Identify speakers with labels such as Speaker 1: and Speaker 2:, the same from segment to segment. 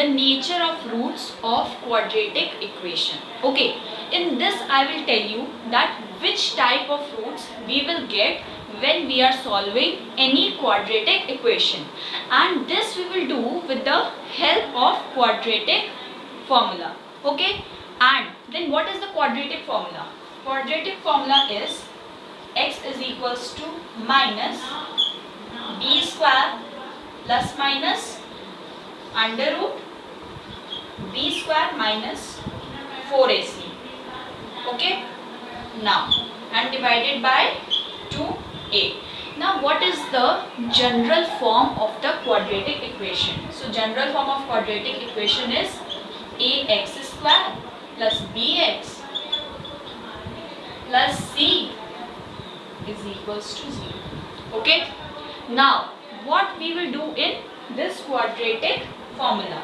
Speaker 1: the nature of roots of quadratic equation. Okay, in this I will tell you that which type of roots we will get when we are solving any quadratic equation, and this we will do with the help of quadratic formula. Okay, and then what is the quadratic formula? Quadratic formula is x is equals to minus b square plus minus under root b square minus 4ac. Okay, now and divided by 2a. Now what is the general form of the quadratic equation? So general form of quadratic equation is ax square plus bx plus c is equals to 0. Okay, now what we will do in this quadratic formula?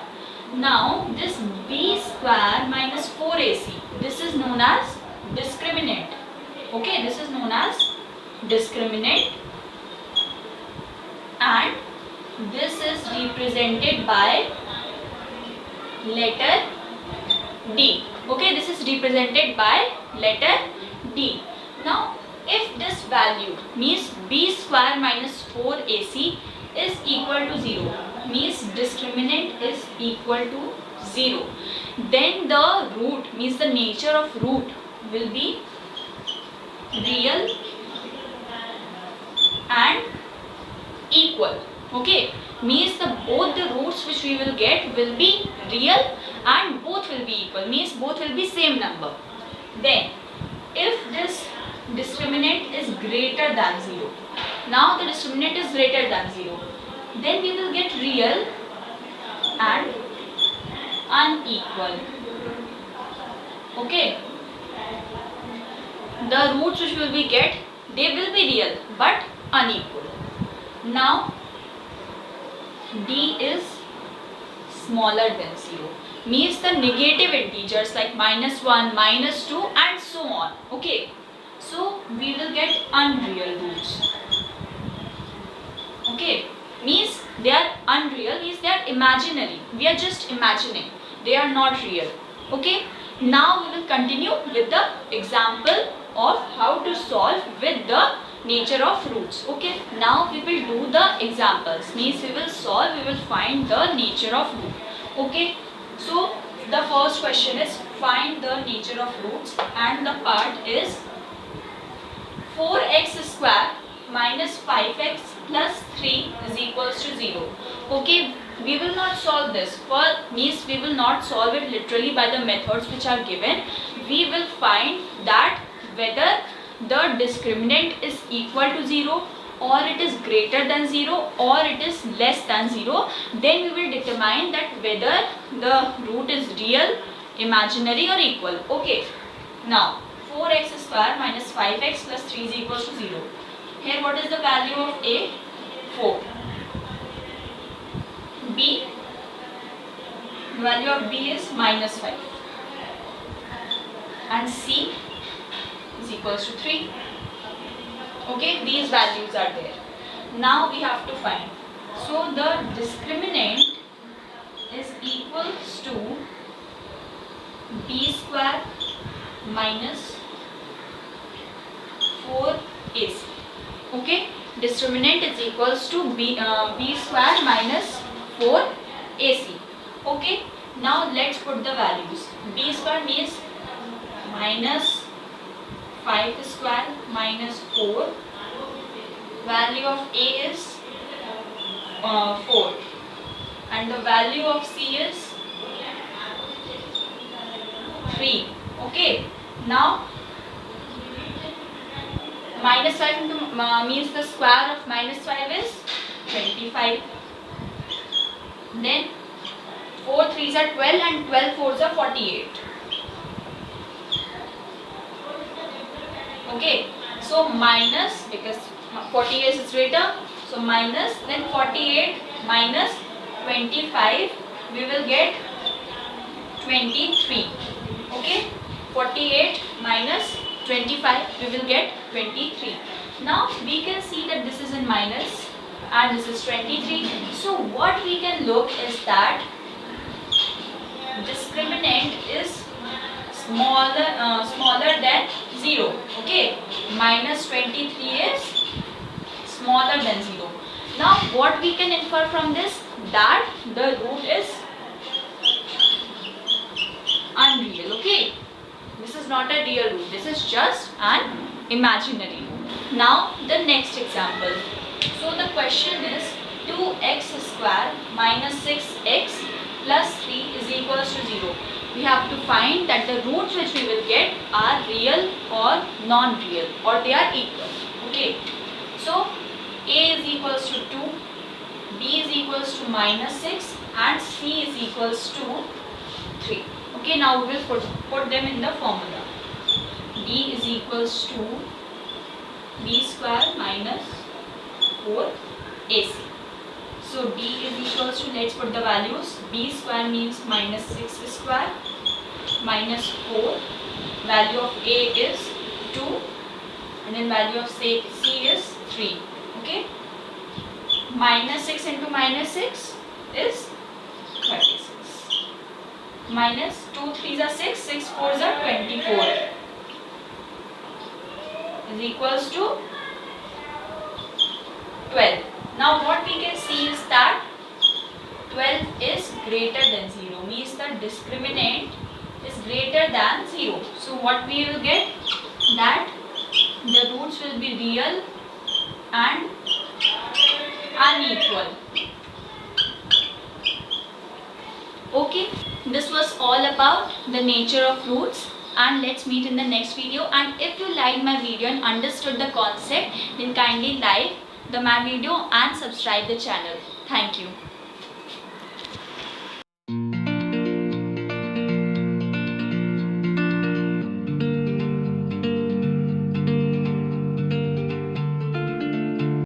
Speaker 1: Now this b square minus 4ac, this is known as discriminant. Okay, this is known as discriminant, and this is represented by letter D. Okay, this is represented by letter D. Now if this value means b square minus 4ac is equal to 0, means discriminant is equal to 0, then the root means the nature of root will be real and equal. Okay, means both the roots which we will get will be real and both will be equal, means both will be same number. Then if this discriminant is greater than 0, now the discriminant is greater than 0, then we will get real and unequal. Okay, the roots which will we get, they will be real but unequal. Now d is smaller than 0, means the negative integers like minus 1, minus 2 and so on. Okay, so we will get unreal roots. Okay, means they are unreal, means they are imaginary, we are just imagining, they are not real. Okay, now we will continue with the example of how to solve with the nature of roots. Okay, now we will do the examples, means we will solve, we will find the nature of root. Okay, so the first question is find the nature of roots, and the part is 4x square minus 5x plus 3 is equals to 0. Okay, we will not solve this, for means we will not solve it literally by the methods which are given. We will find that whether the discriminant is equal to 0 or it is greater than 0 or it is less than 0, then we will determine that whether the root is real, imaginary or equal. Okay, now 4x square minus 5x plus 3 is equals to 0. Here what is the value of a? 4. B, the value of b is minus 5, and c is equals to 3. Okay, these values are there. Now we have to find. So the discriminant is equals to b square minus 4ac. Okay, discriminant is equals to b square minus 4ac. Okay, now let's put the values. B square means minus 5 square minus 4. Value of a is 4, and the value of c is 3. Okay, now minus 5 into means the square of minus 5 is 25. Then 4 3s are 12 and 12 4s are 48. Okay, so minus, because 48 is greater, so minus, then 48 minus 25, we will get 23. Okay, 48 minus 25, we will get 23. Now we can see that this is in minus and this is 23. So what we can look is that discriminant is smaller than 0. Okay, minus 23 is smaller than 0. Now what we can infer from this? That the root is unreal. Okay, this is not a real root, this is just an imaginary root. Now the next example. So the question is 2x square minus 6x plus 3 is equals to 0. We have to find that the roots which we will get are real or non-real, or they are equal. Okay, so a is equals to 2, b is equals to minus 6 and c is equals to 3. Okay, now we will put them in the formula. b is equals to b square minus 4ac. So b is equals to, let's put the values. B square means minus 6 square minus 4. Value of a is 2 and then value of c is 3. Okay, minus 6 into minus 6 is 36. Minus 2 3s are 6, 6 4s are 24 is equals to 12. Now what we can see is that 12 is greater than 0, means the discriminant is greater than 0. So what we will get? That the roots will be real and unequal. Okay, this was all about the nature of roots, and let's meet in the next video. And if you liked my video and understood the concept, then kindly like my video and subscribe the channel. Thank you.